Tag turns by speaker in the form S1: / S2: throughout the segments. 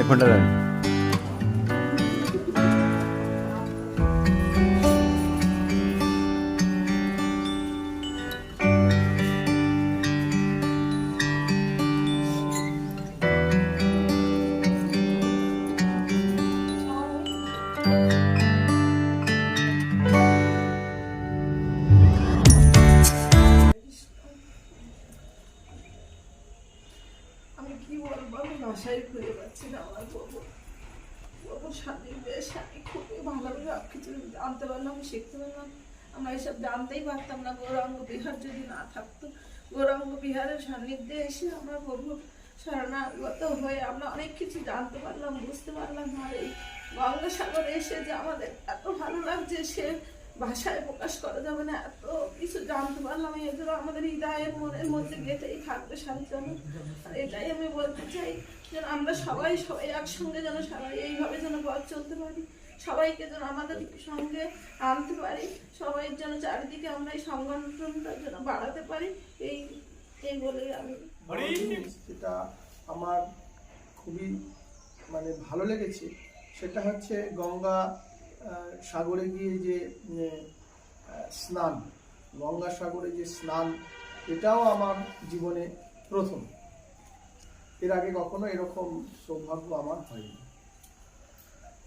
S1: ফোনটা দেন।
S2: আমি কি বলবো, আমি ভাষাই খুঁজে পাচ্ছি না। আমার বাবুর স্বামী খুবই ভালোভাবে সব কিছু জানতে পারলাম, শিখতে পারলাম। আমরা এসব জানতেই পারতাম না গৌরাঙ্গ বিহার যদি না থাকতো। গৌরাঙ্গ বিহারের সান্নিধ্যে এসে আমরা প্রভু শরণাগত হয়ে আমরা অনেক কিছু জানতে পারলাম, বুঝতে পারলাম। আর এই গঙ্গাসাগরে এসে যে আমাদের এত ভালো লাগছে, সে ভাষায় প্রকাশ করা যাবে না। এত কিছু জানতে পারলাম, এগুলো আমাদের হৃদয়ের মনের মধ্যে গেঁথেই থাকবে সারাজীবন। আর এটাই আমি বলতে চাই, যেন আমরা সবাই একসঙ্গে যেন সবাই এইভাবে যেন পথ চলতে পারি, সবাইকে যেন আমাদের সঙ্গে আনতে পারি, সবাই যেন চারিদিকে আমরা এই সংগঠনটা যেন বাড়াতে পারি। এই বলেই আমি
S3: যেটা আমার খুবই ভালো লেগেছে সেটা হচ্ছে গঙ্গা সাগরে গিয়ে যে স্নান, গঙ্গা সাগরে যে স্নান, এটাও আমার জীবনে প্রথম। এর আগে কখনো এরকম সৌভাগ্য আমার হয়নি।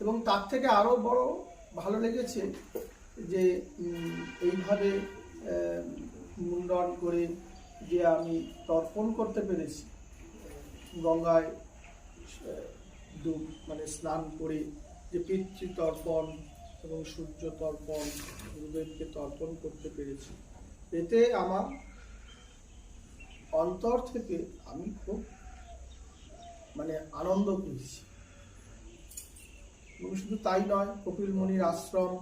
S3: এবং তার থেকে আরো বড় ভালো লেগেছে যে এইভাবে মুন্ডন করে যে আমি তর্পণ করতে পেরেছি, গঙ্গায় স্নান করে যে পিতৃ তর্পণ এবং সূর্য তর্পণ, গুরুদেবকে তর্পণ করতে পেরেছি, এতে আমার অন্তর থেকে আমি খুব আনন্দ পেয়েছি। এবং শুধু তাই নয়, কপিল মুনির আশ্রম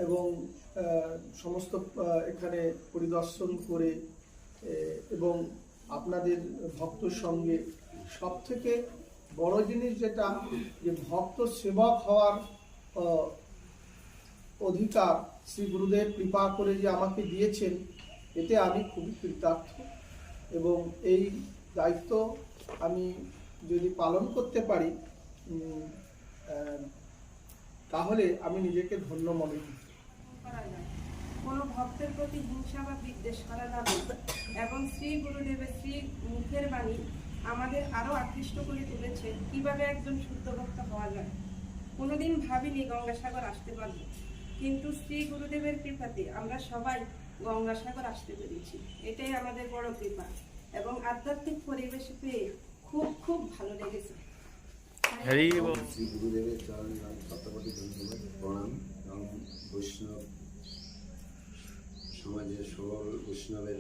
S3: এবং সমস্ত এখানে পরিদর্শন করে এবং আপনাদের ভক্তর সঙ্গে সব থেকে বড় জিনিস যেটা, যে ভক্ত সেবক হওয়ার অধিকার শ্রী গুরুদেব কৃপা করে যে আমাকে দিয়েছেন, এতে আমি খুবই কৃতার্থ। এবং এই দায়িত্ব আমি যদি পালন করতে পারি তাহলে আমি নিজেকে ধন্য মনে করি।
S4: কোনো ভক্তের প্রতি হিংসা বা বিদ্বেষ করা যাবে না। এবং শ্রী গুরুদেবের শ্রী মুখের বাণী আমাদের আরো আকৃষ্ট করে তুলেছে কিভাবে একজন শুদ্ধ ভক্ত হওয়া যায়। কোনোদিন ভাবিনি গঙ্গাসাগর আসতে পারবো, কিন্তু শ্রী গুরুদেবের কৃপাতে আমরা সবাই গঙ্গাসাগর আসতে পেরেছি। এটাই আমাদের বড় কৃপা। এবং আধ্যাত্মিক পরিবেশে পেয়ে খুব খুব ভালো লেগেছে।
S5: শ্রী গুরুদেবের চরণে শতকোটি ধন্যবাদ, প্রণাম। এবং বৈষ্ণব সমাজের সকল বৈষ্ণবের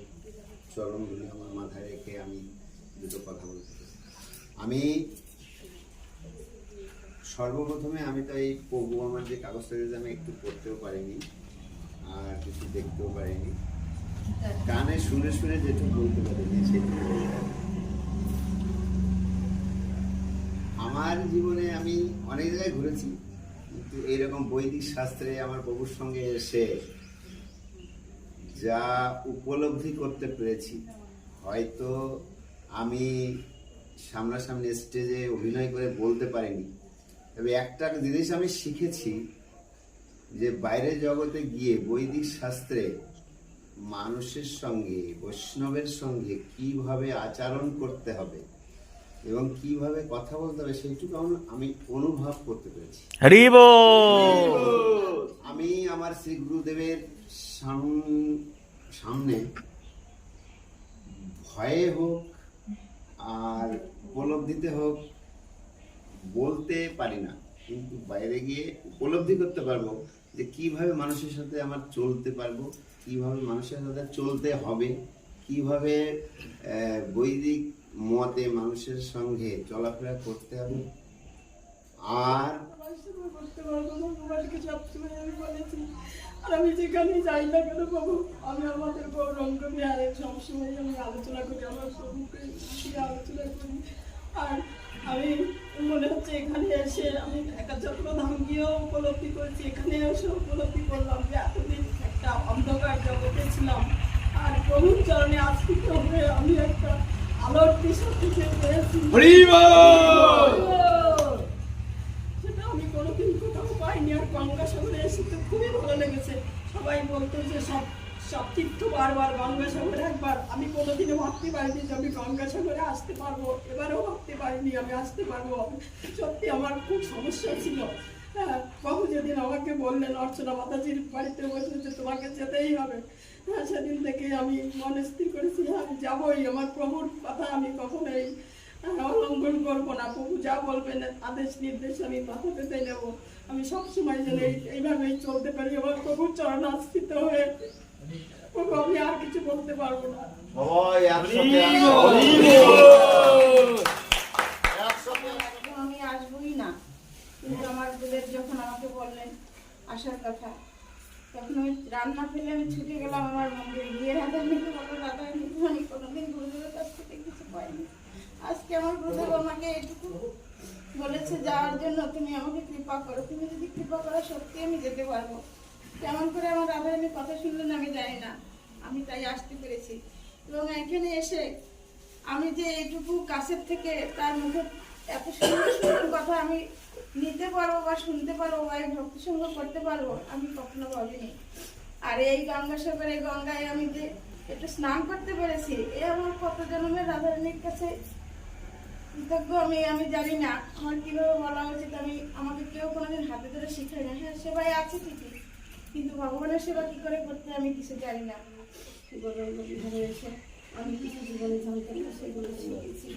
S5: চরণগুলি আমার মাথায় রেখে আমি দুটো কথা বলতে চাই। আমি সর্বপ্রথমে আমি তো এই প্রভু আমার যে কাগজটা দিয়েছে আমি একটু পড়তেও পারিনি আর কিছু দেখতেও পারিনি, কানে শুনে শুনে যেটুকু বলতে পারিনি সেটুকু বলতে। আমার জীবনে আমি অনেক জায়গায় ঘুরেছি, কিন্তু এইরকম বৈদিক শাস্ত্রে আমার প্রভুর সঙ্গে এসে যা উপলব্ধি করতে পেরেছি, হয়তো আমি সামনাসামনি স্টেজে অভিনয় করে বলতে পারিনি, তবে একটা জিনিস আমি শিখেছি যে বাইরের জগতে গিয়ে বৈদিক শাস্ত্রে মানুষের সঙ্গে, বৈষ্ণবের সঙ্গে কিভাবে আচরণ করতে হবে এবং কিভাবে কথা বলতে হবে সেইটুকু আমি অনুভব করতে পেরেছি। আমি আমার শ্রী গুরুদেবের সামনে ভয়ে হোক আর উপলব্ধিতে হোক বলতে পারি না, কিন্তু বাইরে গিয়ে উপলব্ধি করতে পারবো যে কিভাবে মানুষের সাথে আমার চলতে পারবো, কিভাবে মানুষের সাথে চলতে হবে, কিভাবে বৈদিক মতে মানুষের সঙ্গে চলাফেরা করতে হবে। আর
S2: আমি যেখানে যাই না কেন বাবু, আমি আমাদের গৌরাঙ্গ বিহারে সবসময় আমি আলোচনা করি, আমার প্রভুকে আলোচনা করি। আর আমি মনে হচ্ছে এখানে এসে আমি একটা চক্রধাম গিয়েও উপলব্ধি করেছি, এখানে এসে উপলব্ধি করলাম যে এতদিন একটা অন্ধকার জগতে ছিলাম, আর প্রভুর চরণে আশ্রিত হয়ে আমি একটা আলোর দিশা খুঁজে পেয়েছি। গঙ্গাসাগরে এসে তো খুবই ভালো লেগেছে। সবাই বলতো যে সব তীর্থ বারবার, গঙ্গাসাগরে একবার। আমি কোনোদিনও ভাবতে পারিনি যে আমি গঙ্গাসাগরে আসতে পারবো, এবারেও ভাবতে পারিনি আমি আসতে পারবো। সত্যি আমার খুব সমস্যা ছিল। হ্যাঁ, বাবু যেদিন আমাকে বললেন অর্চনা মাতাজির বাড়িতে বসে যে তোমাকে যেতেই হবে, হ্যাঁ, সেদিন থেকে আমি মনে স্থির করেছি আমি যাবোই। আমার প্রভুর কথা আমি কখনোই অলঙ্ঘন করবো না। প্রভু যা বলবেন আদেশ নির্দেশ আমি মাথা পেতে নেবো। আমি সবসময় যেন এইভাবেই চলতে পারি আমার প্রভুর চরণ আশ্রিত হয়ে। প্রভু, আমি আর কিছু বলতে পারবো না।
S4: আমি আসবোই না, কিন্তু আমার দুধের যখন আমাকে বললেন আসার কথা, তখন আমি রান্না ফেলে আমি ছুটে গেলাম আমার মন্দিরে গিয়ে রাধারানীকে বলবো, রাধারানী আমি কোনোদিন গুরুদেবের কাছ থেকে কিছু পাইনি। আজকে আমার গুরুদেব আমাকে এটুকু বলেছে যাওয়ার জন্য, তুমি আমাকে কৃপা করো। তুমি যদি কৃপা করো সত্যি আমি যেতে পারবো। কেমন করে আমার রাধারানীর কথা শুনলেন আমি জানি না, আমি তাই আসতে পেরেছি। এবং এখানে এসে আমি যে এইটুকু কাছের থেকে তার মুখে এত সুন্দর সুন্দর কথা আমি নিতে পারবো বা শুনতে পারবো বা এই ভক্তি সঙ্গ করতে পারবো আমি কখনো ভাবিনি। আর এই গঙ্গাসাগরে গঙ্গায় আমি যে একটু স্নান করতে পেরেছি, এ আমার কত জন্মের রাধারানীর কাছে কৃতজ্ঞ আমি জানি না আমার কিভাবে বলা উচিত। আমাকে কেউ কোনোদিন হাতে ধরে শিখায় না। হ্যাঁ, সেবাই আছে ঠিকই, কিন্তু ভগবানের সেবা কি করে করতে আমি কিছু জানি না। ঘরে এসে আমি কিছু জীবনে জানতাম না, সেগুলো শিখেছি।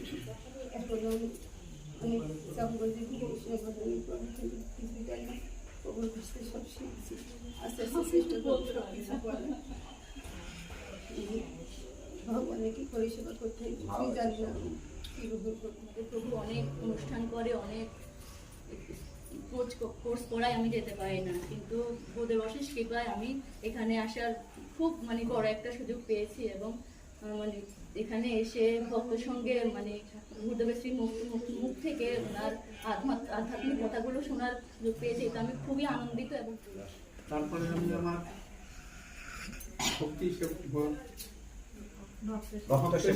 S4: এখনো আমি কিছু জানি না, ওগুলো বুঝতে সব শিখেছি। আস্তে আস্তে চেষ্টা করতে কিছু বলে ভগবানের কি করে সেবা করতে হয় কিছুই জানি না।
S1: প্রভু অনেক অনুষ্ঠান করে, অনেক কোর্স করায়, আমি যেতে পারি না, কিন্তু ওদের অশেষ কৃপায় আমি এখানে আসার খুব বড় একটা সুযোগ পেয়েছি। এবং এখানে এসে ভক্তের সঙ্গে গুরুদেবের শ্রী মুখ থেকে ওনার আধ্যাত্মিক কথাগুলো শোনার সুযোগ পেয়েছি। এটা আমি খুবই আনন্দিত। এবং
S6: তারপরে আমি আমার ভক্তি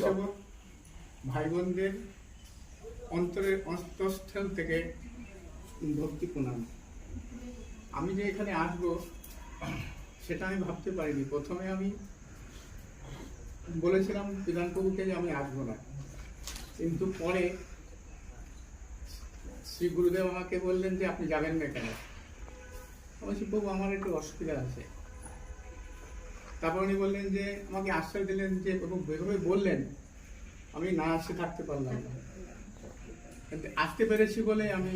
S6: সেবক ভাই বোনদের অন্তরের অন্তঃস্থল থেকে ভক্তি প্রণাম। আমি যে এখানে আসবো সেটা আমি ভাবতে পারিনি। প্রথমে আমি বলেছিলাম বিধান প্রভুকে যে আমি আসবো না, কিন্তু পরে শ্রী গুরুদেব আমাকে বললেন যে আপনি যাবেন না কেন। আমি বলছি প্রভু আমার একটু অসুবিধা আছে। তারপর উনি বললেন যে আমাকে আশ্রয় দিলেন যে প্রভু যেভাবে বললেন আমি না আসতে থাকতে পারলাম না, কিন্তু আসতে পেরেছি বলে আমি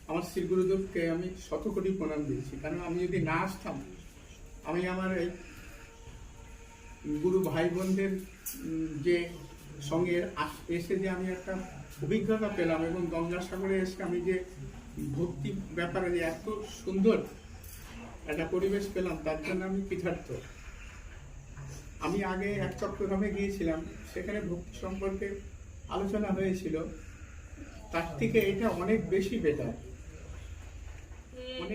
S6: আমার শ্রী গুরুদেবকে আমি শতকোটি প্রণাম দিয়েছি। কারণ আমি যদি না আসতাম, আমি আমার এই গুরু ভাই বোনদের যে সঙ্গে এসে যে আমি একটা অভিজ্ঞতা পেলাম, এবং গঙ্গাসাগরে এসে আমি যে ভক্তি ব্যাপারে যে এত সুন্দর একটা পরিবেশ পেলাম, তার জন্য আমি কৃতার্থ। আমি আগে এক চট্টগ্রামে গিয়েছিলাম, সেখানে ভক্তি সম্পর্কে আলোচনা হয়েছিল, তার থেকে এটা অনেক বেশি বেটার।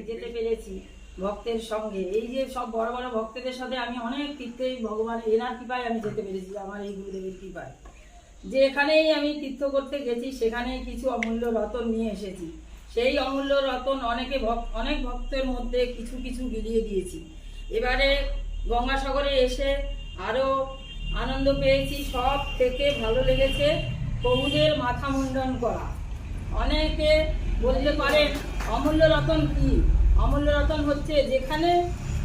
S7: যেতে পেরেছি ভক্তের সঙ্গে, এই যে সব বড় বড় ভক্তদের সাথে আমি অনেক তীর্থে ভগবান এনার কৃপায় আমি যেতে পেরেছি, আমার এই গুরুদেবের কৃপায়। যে এখানেই আমি তীর্থ করতে গেছি সেখানেই কিছু অমূল্য রতন নিয়ে এসেছি। সেই অমূল্য রতন অনেক ভক্তের মধ্যে কিছু কিছু বিলিয়ে দিয়েছি। এবারে গঙ্গাসাগরে এসে আরো আনন্দ পেয়েছি। সব থেকে ভালো লেগেছে প্রভুদের মাথা মুন্ডন করা। অনেকে বলতে পারেন অমূল্য রতন কি? অমূল্য রতন হচ্ছে যেখানে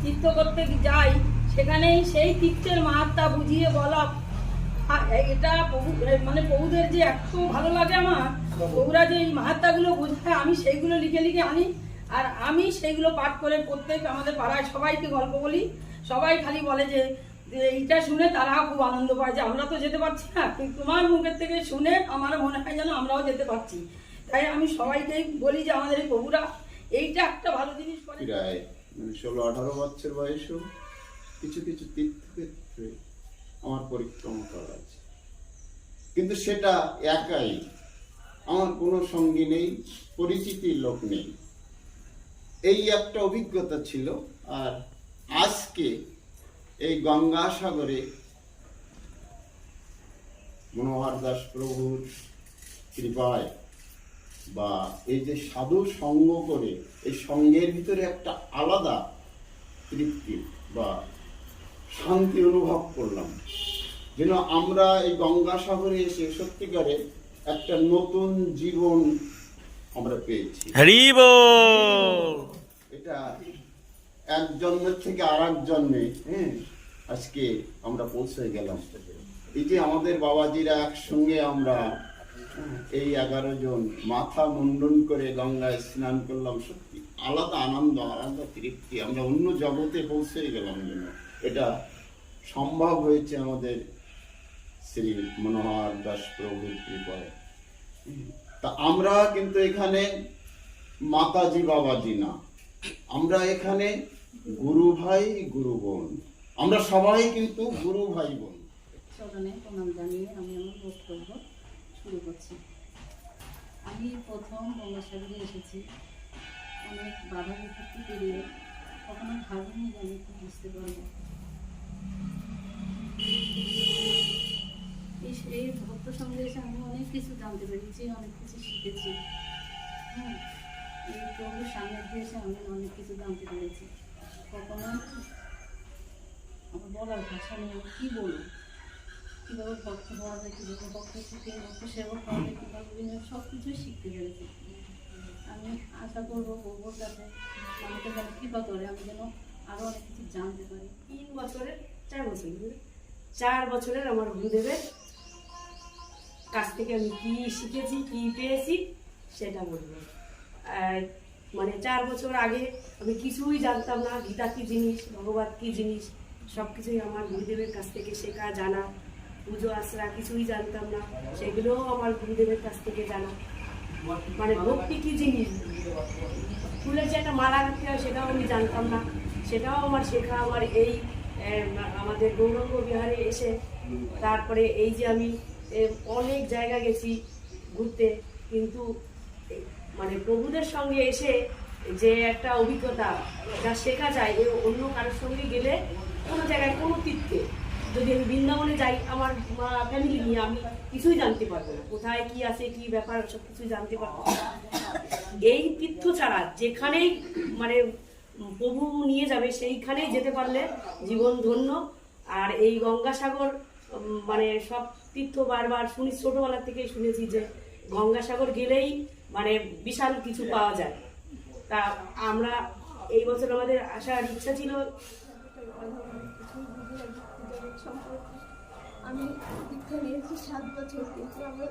S7: তীর্থ করতে যাই সেখানেই সেই তীর্থের মাহাত্মা বুঝিয়ে বলা। এটা প্রভুদের যে এত ভালো লাগে আমার, প্রভুরা যে এই মাহাত্মাগুলো বোঝায় আমি সেইগুলো লিখে লিখে আনি, আর আমি সেইগুলো পাঠ করে প্রত্যেক আমাদের পাড়ায় সবাইকে গল্প বলি। সবাই খালি বলে যে এইটা শুনে তারাও খুব আনন্দ পায় যে আমরা তো যেতে পারছি না, কিন্তু তোমার মুখের থেকে শুনে আমার মনে হয় যেন আমরাও যেতে পারছি। তাই আমি সবাইকেই বলি যে আমাদের এই প্রভুরা এইটা একটা ভালো জিনিস করে।
S5: 16-18 বছর বয়সেও কিছু কিছু তীর্থক্ষেত্রে আমার পরিক্রমা করা আছে, কিন্তু সেটা একাই, আমার কোনো সঙ্গী নেই, পরিচিতির লোক নেই। এই একটা অভিজ্ঞতা ছিল। আর আজকে এই গঙ্গাসাগরে মনোহর দাস প্রভুর কৃপায় বা এই যে সাধু সঙ্গ করে এই সঙ্গের ভিতরে একটা আলাদা তৃপ্তি বা শান্তি অনুভব করলাম, যেন আমরা এই গঙ্গাসাগরে এসে সত্যিকারে একটা নতুন জীবন আমরা পেয়েছি। এটা এক জন্মের থেকে আর এক জন্মে আজকে আমরা পৌঁছে গেলাম। এই যে আমাদের বাবাজিরা একসঙ্গে আমরা এই 11 জন মাথা মুন্ডন করে গঙ্গায় স্নান করলাম, সত্যি আলাদা আনন্দ, আলাদা তৃপ্তি। আমরা অন্য জগতে পৌঁছে গেলাম। যেন এটা সম্ভব হয়েছে আমাদের শ্রী মনোহর দাস প্রভুর কৃপায়। তা আমরা কিন্তু এখানে মাতাজি বাবাজি না, আমরা এখানে গুরু ভাই গুরু বোন, আমরা সবাই কিন্তু গুরু ভাই বোন।
S1: চরণে প্রণাম জানিয়ে আমি আমার বক্তব্য শুরু করছি। আমি প্রথম গঙ্গাসাগরে এসেছি, অনেক বাধা বিপত্তি পেরিয়ে, কখনো ভাবিনি যে আমি একটু বুঝতে পারবো। এই ভক্ত সঙ্গে এসে আমি অনেক কিছু জানতে পেরেছি, অনেক কিছু শিখেছি। এই প্রভুর সান্নিধ্যে এসে আমি অনেক কিছু জানতে পেরেছি। কখনো আমার বলার ভাষা নেই, আমি কী বলবো, কীভাবে ভক্ত হওয়া যায়, কীভাবে ভক্ত থেকে ভক্ত সেবক হওয়া যায়, কীভাবে বিভিন্ন সব কিছুই শিখতে পেরেছি। আমি আশা করবো প্রভুর কাছে আমাকে যেন কৃপা করে, আমি যেন আরও অনেক কিছু জানতে পারি।
S8: 4 বছরের আমার গুরুদেবের কাছ থেকে আমি কি শিখেছি, কি পেয়েছি সেটা বলবো। মানে 4 বছর আগে আমি কিছুই জানতাম না, গীতা কি জিনিস, ভগবত কি জিনিস, সব কিছুই আমার গুরুদেবের কাছ থেকে শেখা, জানা। পুজো আশ্রা কিছুই জানতাম না, সেগুলোও আমার গুরুদেবের কাছ থেকে জানা। মানে ভক্তি কি জিনিস, ফুলের যে একটা মালা রাখতে হয় সেটাও আমি জানতাম না, সেটাও আমার শেখা। আমার এই আমাদের গৌরাঙ্গ বিহারে এসে, তারপরে এই যে আমি অনেক জায়গা গেছি ঘুরতে, কিন্তু মানে প্রভুদের সঙ্গে এসে যে একটা অভিজ্ঞতা যা শেখা যায়, অন্য কারোর সঙ্গে গেলে কোনো জায়গায় কোনো তীর্থে যদি আমি বৃন্দাবনে যাই, আমার ফ্যামিলি নিয়ে আমি কিছুই জানতে পারবো না, কোথায় কি আছে, কি ব্যাপার, সব কিছুই জানতে পারবো না। এই তীর্থ ছাড়া যেখানেই মানে প্রভু নিয়ে যাবে সেইখানেই যেতে পারলে জীবন ধন্য। আর এই গঙ্গাসাগর মানে সব তীর্থ বারবার শুনি, ছোটবেলা থেকেই শুনেছি যে গঙ্গাসাগর গেলেই মানে বিশাল কিছু পাওয়া যায়। তা আমরা এই বছর আমাদের আসার ইচ্ছা ছিল।
S2: আমি দীক্ষা নিয়েছি 7 বছর, কিন্তু আমার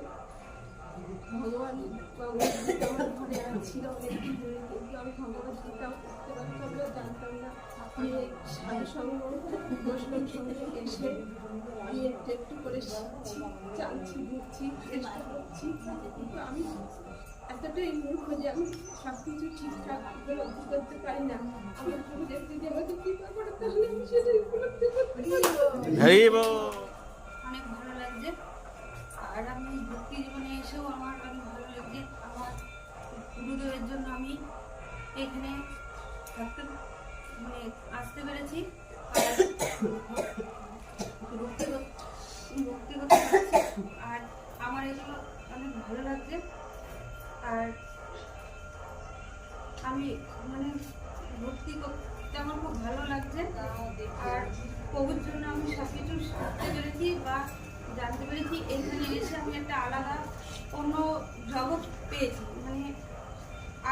S2: ভগবান ভগবদ্গীতা আমার ঘরে ছিল অনেকদিন ধরে, কিন্তু আমি ভগবদ্গীতা পড়তে পারতাম না, জানতাম না। আমি সাধু সঙ্গ বৈষ্ণব সঙ্গে এসে আমি একটু একটু করে শিখছি, জানছি, বুঝছি, চেষ্টা করছি। কিন্তু আমি এতটাই মূর্খ যে আমি সব কিছু ঠিকঠাক উপলব্ধি করতে পারি না। আমার গুরুদেব যদি আমাকে কৃপা করে তাহলে আমি সেটা উপলব্ধি করতে পারবো।
S9: অনেক ভালো লাগছে। আর আমি ভক্তি জীবনে এসেও আমার অনেক ভালো লাগছে। আমার গুরুদেবের জন্য আমি এখানে থাকতে মানে আসতে পেরেছি, আর ভক্তি করতে পারছি। আর আমার এগুলো অনেক ভালো লাগছে। আর আমি মানে ভক্তি করতে আমার খুব ভালো লাগছে। আর প্রভুর জন্য আমি সব কিছু শিখতে পেরেছি বা জানতে পেরেছি। এখানে এসে আমি একটা আলাদা অন্য জগৎ পেয়েছি। মানে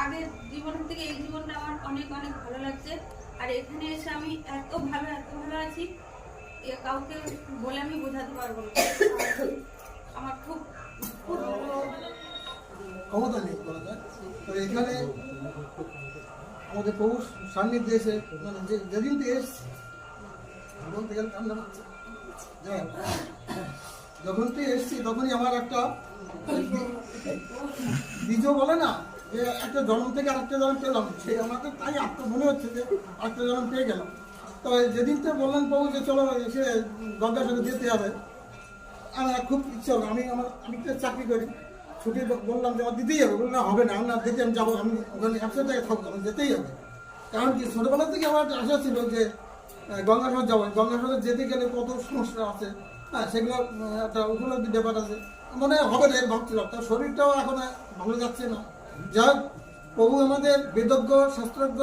S9: আগের জীবনের থেকে এই জীবনটা আমার অনেক অনেক ভালো লাগছে। আর এখানে এসে আমি এত ভালো আছি, কাউকে বলে আমি বোঝাতে পারবো না। আমার খুব খুব ভালো
S10: ক্ষমতা নেই বলা যায়। তো এখানে আমাদের প্রভু সান্নিধ্যে এসে মানে যেদিন থেকে এসছি বলতে গেলে কান্না পাচ্ছে। যখন থেকে এসছি তখনই আমার একটা বীজ বলে না যে একটা জন্ম থেকে আরেকটা জন্ম পেলাম, সেই আমাকে তাই মনে হচ্ছে যে আরেকটা জন্ম পেয়ে গেলাম। তবে যেদিন থেকে বললেন প্রভু যে চলো এসে গঙ্গাসাগরে যেতে হবে, আমার খুব ইচ্ছা হলো। আমি একটা চাকরি করি, ছুটি বললাম যে আমার দিতেই হবে, বললাম হবে না, আমরা দেখে আমি যাবো, আমি ওখানে 100 টাকা থাকবো, আমি যেতেই হবে। কারণ কি ছোটোবেলা থেকে আমার একটা আশা ছিল যে গঙ্গাসাগর যাবো, গঙ্গাসাগর যেতে গেলে কত সমস্যা আছে, হ্যাঁ সেগুলো একটা উপলব্ধি ব্যাপার আছে, মানে হবে না এর ভাবছিলাম। তার শরীরটাও এখন ভালো যাচ্ছে না, যা প্রভু আমাদের বেদজ্ঞ শাস্ত্রজ্ঞ,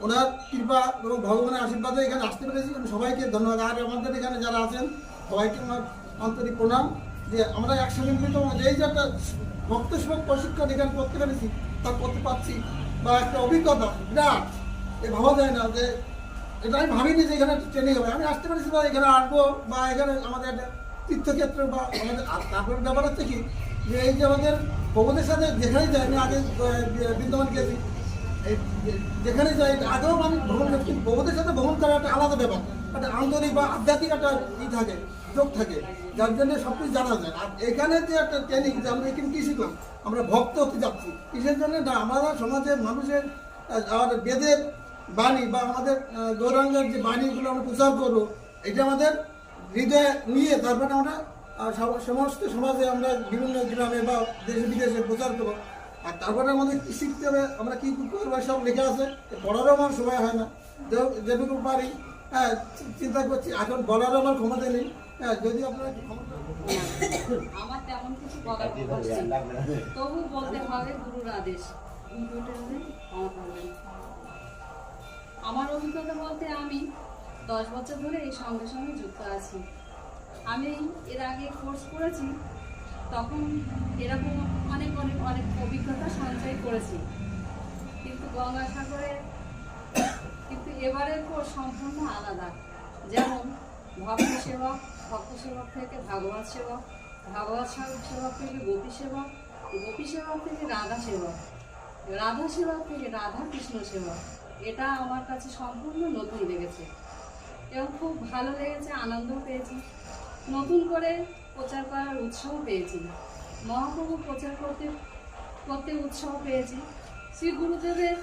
S10: ওনার কৃপা এবং ভগবানের আশীর্বাদে এখানে আসতে পেরেছি। আমি সবাইকে ধন্যবাদ। আর আমাদের এখানে যারা আছেন সবাইকে আমার আন্তরিক প্রণাম যে আমরা একসঙ্গে মিলিত এই যে একটা ভক্ত সেবক প্রশিক্ষণ এখানে করতে পেরেছি, তা করতে পারছি, বা একটা অভিজ্ঞতা বিরাট, এ ভাবা যায় না যে এটা আমি ভাবিনি যে এখানে ট্রেনিং হবে। আমি আসতে পেরেছি বা এখানে আসবো, বা এখানে আমাদের একটা তীর্থক্ষেত্র বা আমাদের। আর তারপরে ব্যাপার হচ্ছে কি যে এই যে আমাদের প্রভুদের সাথে যেখানেই যাই, আমি আগে বৃন্দাবন গেছি, যেখানে যাই আগেও আমি ভ্রমণ করছি, প্রভুদের সাথে ভ্রমণ করার একটা আলাদা ব্যাপার, একটা আন্তরিক বা আধ্যাত্মিক একটা থাকে, যোগ থাকে, যার জন্য সব কিছু জানা যায়। আর এখানে যে একটা ট্রেনিং যে আমরা এখানে কী শিখলাম, আমরা ভক্ত হতে যাচ্ছি কিসের জন্য না, আমরা সমাজের মানুষের আমাদের বেদের বাণী বা আমাদের গৌরাঙ্গের যে বাণীগুলো আমরা প্রচার করবো, এটা আমাদের হৃদয়ে নিয়ে তারপরে আমরা সমস্ত সমাজে আমরা বিভিন্ন গ্রামে বা দেশে বিদেশে প্রচার করবো। আর তারপরে আমাদের কী শিখতে হবে, আমরা কী করবো সব লেখা আছে, পড়ারও আমার সময় হয় না, যেটুকু পারি হ্যাঁ চিন্তা করছি। এখন বলারও আমার ক্ষমতা নেই। হ্যাঁ, যদি আপনার
S1: আমার তেমন কিছু বলার নেই, তবু বলতে হবে গুরুর আদেশ। আমার অভিজ্ঞতা বলতে আমি 10 বছর ধরে এই সঙ্গে সঙ্গে যুক্ত আছি। আমি এর আগে কোর্স করেছি, তখন এরকম অনেক অনেক অনেক অভিজ্ঞতা সঞ্চয় করেছি, কিন্তু গঙ্গাসাগরে কিন্তু এবারের কোর্স সম্পূর্ণ আলাদা। যেমন ভক্ত সেবক, ভক্ত সেবক থেকে ভাগবত সেবক, ভাগবত সেবক থেকে গোপী সেবক, গোপী সেবক থেকে রাধা সেবক, রাধা সেবক থেকে রাধা কৃষ্ণ সেবক। এটা আমার কাছে সম্পূর্ণ নতুন লেগেছে এবং খুব ভালো লেগেছে, আনন্দ পেয়েছি, নতুন করে প্রচার করার উৎসাহ পেয়েছি, মহাপ্রভু প্রচার করতে উৎসাহ পেয়েছি। শ্রী গুরুদেবের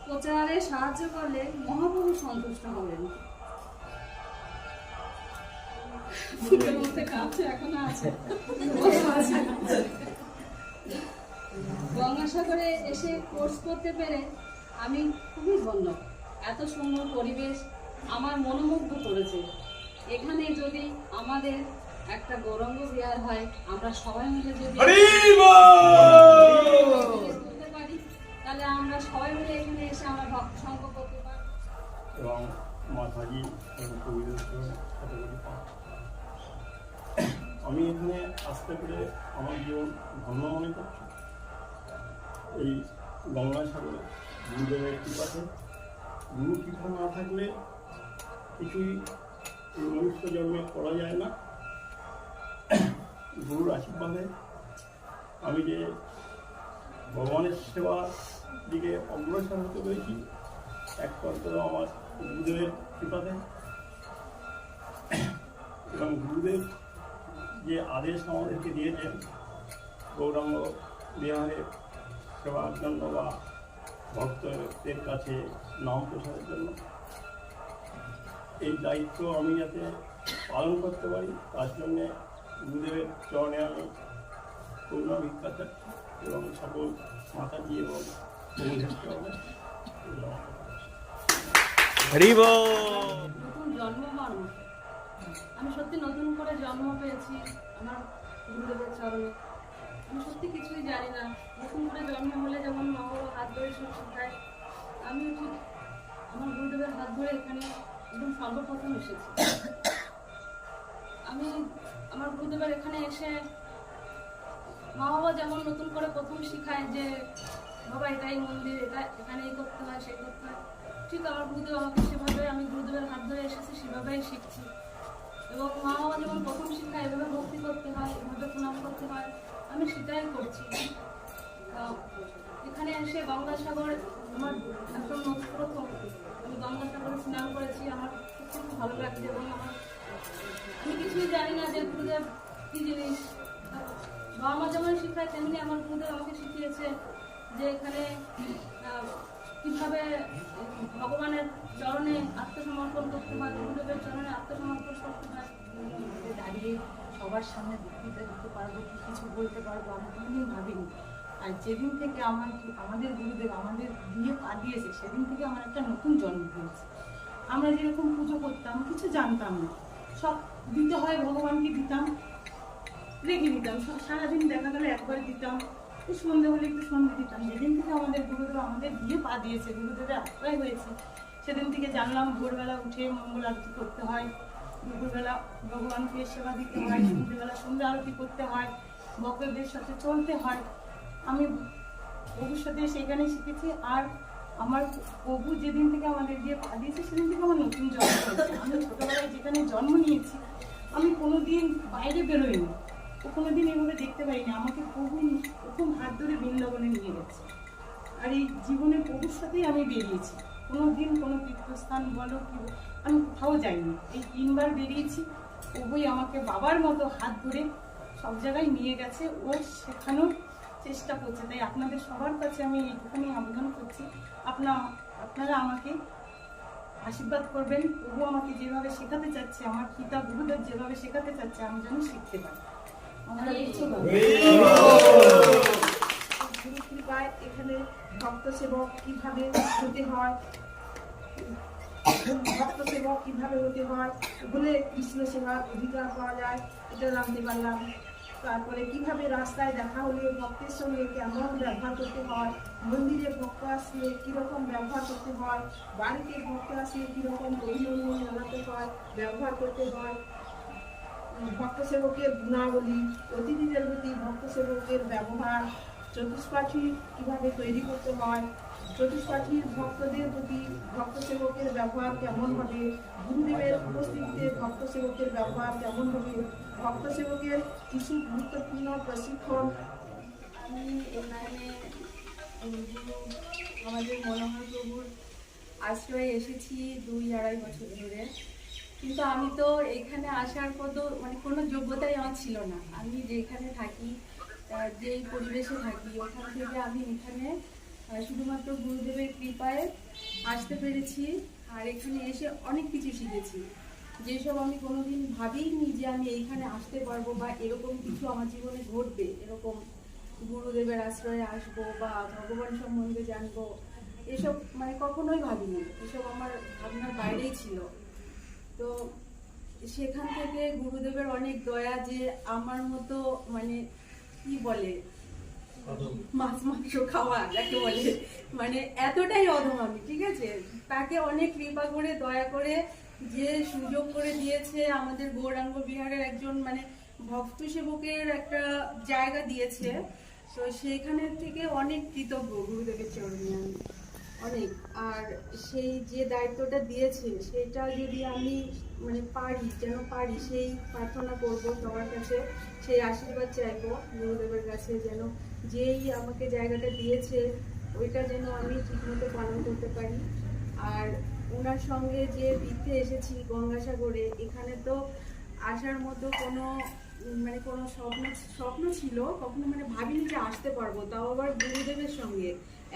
S1: প্রচারে সাহায্য করলে মহাপ্রভু সন্তুষ্ট হবেন। এখনো আছে। গঙ্গাসাগরে এসে কোর্স করতে পেরে আমি খুবই ধন্য। এত সুন্দর পরিবেশ আমার মনোমুগ্ধ করেছে। এখানে যদি আমাদের একটা গৌরাঙ্গ বিহার হয়, আমরা সবাই মিলে যদি করতে পারি, তাহলে আমরা সবাই মিলে এখানে এসে আমরা ভক্ত সংঘ করতে পারি।
S11: এবং মাতাজি এবং কবিদের আমি এখানে আসতে পেরে আমার জীবন ধন্য মনে করছি। এই গঙ্গাসাগরে গুরুদেবের কৃপাতে, গুরু কৃপা না থাকলে কিছুই এই মনুষ্য জন্মে করা যায় না। গুরুর আশীর্বাদে আমি যে ভগবানের সেবার দিকে অগ্রসর হতে পেরেছি, একমাত্র আমার গুরুদেবের কৃপাতে। এবং গুরুদেব যে আদেশ আমাদেরকে দিয়েছেন গৌরাঙ্গ বিহারে সেবার জন্য বা ভক্তদের কাছে নাম প্রচারের জন্য, এই দায়িত্ব আমি যাতে পালন করতে পারি, তার জন্যে গুরুদেবের চরণে আমি করুণা ভিক্ষা চাচ্ছি এবং সকল মাতাজি এবং প্রভুদের চরণে
S1: নতুন জন্মমর্ম, আমি সত্যি নতুন করে জন্ম পেয়েছি আমার গুরুদেবের চরণে। আমি সত্যি কিছুই জানি না। নতুন করে জন্ম হলে যেমন মা বাবা হাত ধরে সব শেখায়, আমিও ঠিক আমার গুরুদেবের হাত ধরে এখানে একদম সর্বপ্রথম এসেছি। আমি আমার গুরুদেবের এখানে এসে মা বাবা যেমন নতুন করে প্রথম শেখায় যে বাবা এটাই মন্দির, এটা এখানে এই করতে হয় সেই করতে হয়, ঠিক আমার গুরুদেব আমাকে সেভাবে, আমি গুরুদেবের হাত ধরে এসেছি সেভাবেই শিখছি। এবং মা বাবা যেমন প্রথম শিক্ষায় এভাবে ভক্তি করতে হয়, এভাবে প্রণাম করতে হয়, আমি সেটাই করছি। এখানে এসে গঙ্গাসাগর আমার একদম প্রথম আমি গঙ্গাসাগরে স্নান করেছি, আমার খুব ভালো লাগছে। এবং আমি কিছুই জানি না যে গুরুদেব কী জিনিস। বাবা মা যেমন শিখায় তেমনি আমার গুরুদেব আমাকে শিখিয়েছে যে এখানে কীভাবে ভগবানের চরণে আত্মসমর্পণ করতে হয়, গুরুদেবের চরণে আত্মসমর্পণ করতে হয়।
S12: দাঁড়িয়ে সবার সামনে বক্তৃতা দিতে পারবো, কিছু বলতে পারবো, আমি কোনোদিন ভাবিনি। আর যেদিন থেকে আমাদের গুরুদেব আমাদের দিয়ে পা দিয়েছে, সেদিন থেকে আমার একটা নতুন জন্ম হয়েছে। আমরা যেরকম পুজো করতাম কিছু জানতাম না, সব দিতে হয় ভগবানকে দিতাম, রেখে দিতাম, সারাদিন দেখা গেলে একবার দিতাম, তো সন্ধে হলে একটু সন্ধে দিতাম। যেদিন থেকে আমাদের গুরুদেব আমাদের দিয়ে পা দিয়েছে, গুরুদেবের আশ্রয় হয়েছে, সেদিন থেকে জানলাম ভোরবেলা উঠে মঙ্গল আরতি করতে হয়, দুপুরবেলা ভগবানকে সেবা দিতে হয়, সন্ধ্যেবেলা সন্ধ্যা আরতি করতে হয়, ভক্তদের সাথে চলতে হয়। আমি প্রভুর সাথে সেখানে শিখেছি। আর আমার প্রভু যেদিন থেকে আমাদের দিয়ে পা দিয়েছে সেদিন থেকে আমার নতুন জন্ম হয়েছে। আমি ছোটোবেলায় যেখানে জন্ম নিয়েছি আমি কোনোদিন বাইরে বেরোইনি, ও কোনোদিন এভাবে দেখতে পাইনি। আমাকে প্রভু প্রথম হাত ধরে বৃন্দাবনে নিয়ে গেছে। আর এই জীবনে প্রভুর সাথেই আমি বেরিয়েছি। কোনোদিন কোনো তীর্থস্থান বলো কি আমি কোথাও যাইনি। এই 3 বার বেরিয়েছি, প্রভুই আমাকে বাবার মতো হাত ধরে সব জায়গায় নিয়ে গেছে, ও শেখানোর চেষ্টা করছে। তাই আপনাদের সবার কাছে আমি এইটুখানি আবেদন করছি, আপনারা আমাকে আশীর্বাদ করবেন। প্রভু আমাকে যেভাবে শেখাতে চাচ্ছে, আমার পিতা গুরুদেব যেভাবে শেখাতে চাচ্ছে, আমি যেন শিখতে পারি। আমার আর কিছু বলার নেই।
S2: গুরু কৃপায় এখানে ভক্ত সেবক কিভাবে হতে হয়, ভক্ত সেবক কিভাবে হতে হয় বলে কৃষ্ণ সেবার অধিকার পাওয়া যায়, এটা জানতে পারলাম। তারপরে কিভাবে রাস্তায় দেখা হলে ভক্তের সঙ্গে কেমন ব্যবহার করতে হয়, মন্দিরে ভক্ত আসলে কীরকম ব্যবহার করতে হয়, বাড়িতে ভক্ত আসলে কীরকম অভিনন্দন জানাতে হয়, ব্যবহার করতে হয়, ভক্ত সেবকের গুণাবলী, অতিথিদের প্রতি ভক্ত সেবকের ব্যবহার, চতুষ্পাঠী কিভাবে তৈরি করতে হয়, চতুষ্পাঠীর ভক্তদের প্রতি ভক্ত সেবকের ব্যবহার কেমন হবে, গুরুদেবের উপস্থিতিতে ভক্ত সেবকের ব্যবহার কেমন হবে, ভক্ত সেবকের কিছু গুরুত্বপূর্ণ প্রশিক্ষণ।
S1: আমি এখানে আমাদের মনোহর প্রভুর আশ্রয়ে এসেছি 2-2.5 বছর ধরে। কিন্তু আমি তো এখানে আসার কোনো যোগ্যতাই আমার ছিল না। আমি যেখানে থাকি, যেই পরিবেশে থাকি, ওখান থেকে আমি এখানে শুধুমাত্র গুরুদেবের কৃপায় আসতে পেরেছি। আর এখানে এসে অনেক কিছু শিখেছি, যেসব আমি কোনোদিন ভাবিনি যে আমি এইখানে আসতে পারবো বা এরকম কিছু আমার জীবনে ঘটবে, এরকম গুরুদেবের আশ্রয়ে আসবো বা ভগবান সম্বন্ধে জানবো, এসব কখনোই ভাবিনি। এসব আমার ভাবনার বাইরেই ছিল। তো সেখান থেকে গুরুদেবের অনেক দয়া যে আমার মতো কি বলে মাছ মাংস খাওয়া যাকে বলে, এতটাই অধম আমি, ঠিক আছে। তাকে অনেক কৃপা করে দয়া করে যে সুযোগ করে দিয়েছে, আমাদের গৌরাঙ্গ বিহারের একজন ভক্ত সেবকের একটা জায়গা দিয়েছে। তো সেখানের থেকে অনেক কৃতজ্ঞ গুরুদেবের চরণে আমি অনেক। আর সেই যে দায়িত্বটা দিয়েছে সেটা যদি আমি পারি সেই প্রার্থনা করবো সবার কাছে, সেই আশীর্বাদ চাইবো গুরুদেবের কাছে, যেন যেই আমাকে জায়গাটা দিয়েছে ওইটা যেন আমি ঠিকমতো পালন করতে পারি। আর ওনার সঙ্গে যে তীর্থে এসেছি গঙ্গাসাগরে, এখানে তো আসার মতো কোনো স্বপ্ন ছিল, কখনো ভাবিনি যে আসতে পারবো, তাও আবার গুরুদেবের সঙ্গে,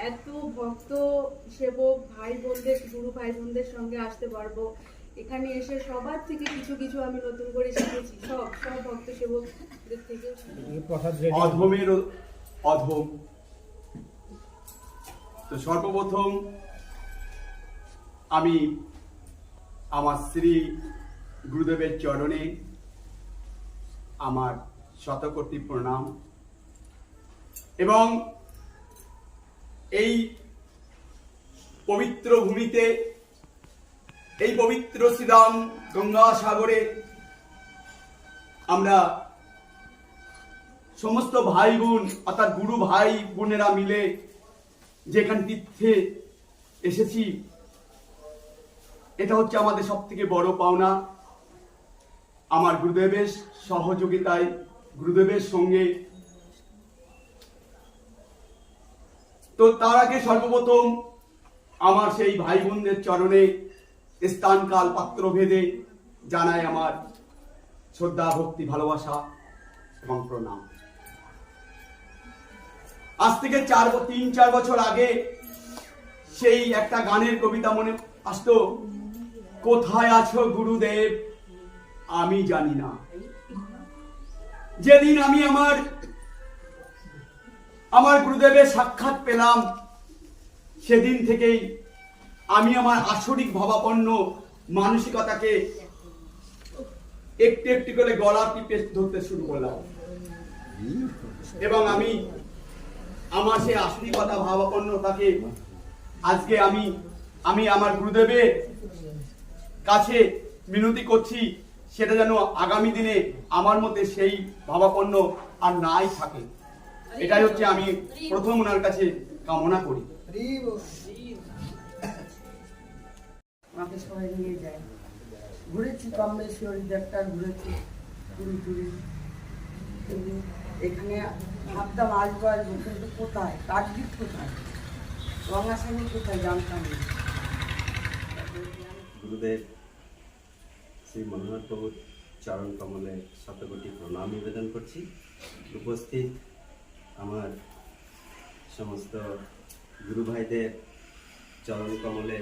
S1: এত ভক্ত সেবক ভাই বোনদের, গুরু ভাই বোনদের সঙ্গে আসতে পারবো। এখানে এসে সবার থেকে কিছু কিছু আমি নতুন করে শিখেছি, সব ভক্ত সেবকদের থেকেও।
S13: অধমের অধম। তো সর্বপ্রথম আমি আমার শ্রী গুরুদেবের চরণে আমার শতকোটি প্রণাম, এবং এই পবিত্র ভূমিতে, এই পবিত্র শ্রীরাম গঙ্গাসাগরে আমরা সমস্ত ভাই বোন অর্থাৎ গুরু ভাই বোনেরা মিলে যেখানে তীর্থে এসেছি, এটা হচ্ছে আমাদের সব থেকে বড় পাওনা। আমার গুরুদেবের সহযোগিতায়, গুরুদেবের সঙ্গে। তো তার আগে সর্বপ্রথম আমার সেই ভাই বোনদের চরণে স্থান কাল পাত্র ভেদে জানাই আমার শ্রদ্ধা, ভক্তি, ভালোবাসা এবং প্রণাম। আজ থেকে 3-4 বছর আগে সেই একটা গানের কবিতা মনে আসতো, কোথায় আছো গুরুদেব আমি জানি না। যেদিন আমি আমার গুরুদেবের সাক্ষাৎ পেলাম, সেদিন থেকেই আমি আমার আসরিক ভাবাপন্ন মানসিকতাকে একটু একটু করে গলা টিপে ধরতে শুরু করলাম, এবং আমি আমার সেই আস্তিকতা ভাবাপন্নতাকে আজকে আমি আমার গুরুদেবের কাছে মিনতি করছি, সেটা যেন আগামী দিনে আমার মধ্যে সেই ভাবাপন্ন আর নাই থাকে। এটাই হচ্ছে আমি প্রথম ওনার কাছে কামনা করি।
S7: আমাকে সবাই নিয়ে যায়, ঘুরেছি কামেশ্বরী ডাক্তার, ঘুরেছি পুরী টুরি, কিন্তু এখানে ভাবতাম আসবো আসবো, কিন্তু কোথায়, কাকদ্বীপ কোথায়, গঙ্গাসাগর কোথায় জানতাম না।
S5: গুরুদেব শ্রী মনোহর প্রভুর চরণ কমলে শতকোটি প্রণাম নিবেদন করছি। উপস্থিত আমার সমস্ত গুরু ভাইদের চরণ কমলে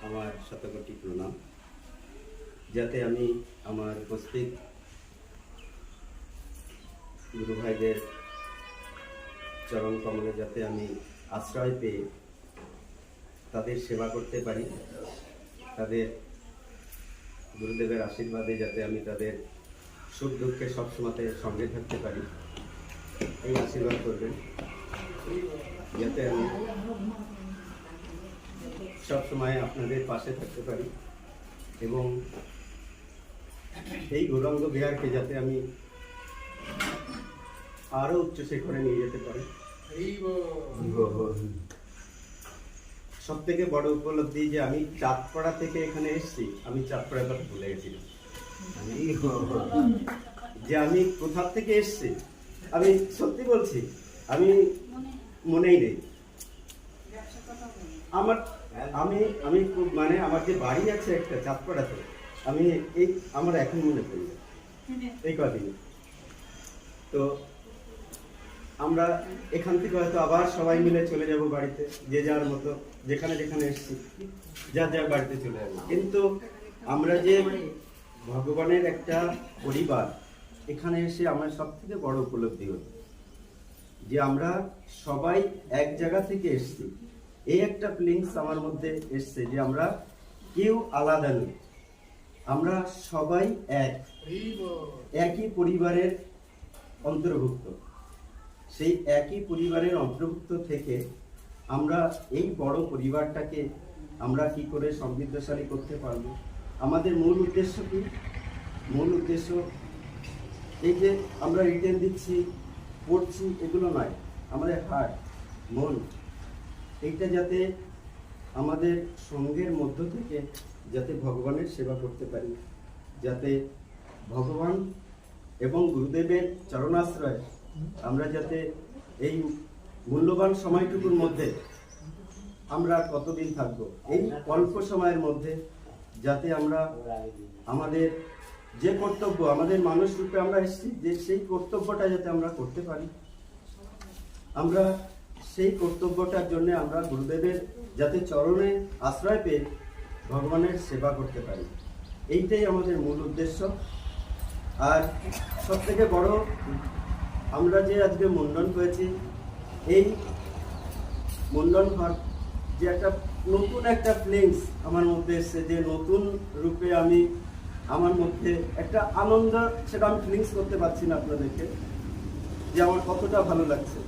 S5: আমার শতকোটি প্রণাম। যাতে আমি আমার উপস্থিত গুরু ভাইদের চরণ কমলে যাতে আমি আশ্রয় পেয়ে তাদের সেবা করতে পারি, তাদের গুরুদেবের আশীর্বাদে যাতে আমি তাদের সুখ দুঃখে সবসময় সঙ্গে থাকতে পারি, এই আশীর্বাদ করবেন। যাতে আমি সবসময় আপনাদের পাশে থাকতে পারি এবং এই গৌরাঙ্গ বিহারকে যাতে আমি আরো উচ্চ শিখরে নিয়ে যেতে পারি। সব থেকে বড় উপলব্ধি যে আমি চাঁদপাড়া থেকে এখানে এসেছি, আমি চাঁদপাড়ার কথা ভুলে গেছিলাম। যে আমি কোথা থেকে এসেছি আমি সত্যি বলছি, আমি মনেই নেই আমার। আমি খুব মানে আমার যে বাড়ি আছে একটা চাঁদপাড়াতে, আমি এই আমার এখন মনে পড়ি এই কদিন। তো আমরা এখান থেকে হয়তো আবার সবাই মিলে চলে যাব বাড়িতে, যে যার মতো যেখানে যেখানে এসেছি যার যার বাড়িতে চলে যাবো। কিন্তু আমরা যে ভগবানের একটা পরিবার, এখানে এসে আমার সব থেকে বড় উপলব্ধি হলো যে আমরা সবাই এক জায়গা থেকে এসেছি। এই একটা ফিলিংস আমার মধ্যে এসছে যে আমরা কেউ আলাদা নই, আমরা সবাই একই পরিবারের অন্তর্ভুক্ত। সেই একই পরিবারের অন্তর্ভুক্ত থেকে আমরা এই বড় পরিবারটাকে আমরা কি করে সমৃদ্ধশালী করতে পারব। আমাদের মূল উদ্দেশ্য কি? মূল উদ্দেশ্য এই যে আমরা রিটেন দিচ্ছি, পড়ছি, এগুলো নয়। আমাদের হার্ট, মন, এইটা যাতে আমাদের সঙ্গের মধ্য থেকে যাতে ভগবানের সেবা করতে পারি, যাতে ভগবান এবং গুরুদেবের চরণাশ্রয় আমরা যাতে এই মূল্যবান সময়টুকুর মধ্যে, আমরা কতদিন থাকবো, এই অল্প সময়ের মধ্যে যাতে আমরা আমাদের যে কর্তব্য, আমাদের মানুষ রূপে আমরা এসেছি, যে সেই কর্তব্যটা যাতে আমরা করতে পারি। আমরা সেই কর্তব্যটার জন্য আমরা গুরুদেবের যাতে চরণে আশ্রয় পেয়ে ভগবানের সেবা করতে পারি, এইটাই আমাদের মূল উদ্দেশ্য। আর সব থেকে বড়, আমরা যে আজকে মুন্ডন করেছি, এই মুন্ডন হওয়ার যে একটা নতুন একটা ফিলিংস আমার মধ্যে এসছে, যে নতুন রূপে আমি আমার মধ্যে একটা আনন্দ, সেটা আমি ফিলিংস করতে পারছি না আপনাদেরকে, যে আমার কতটা ভালো লাগছে।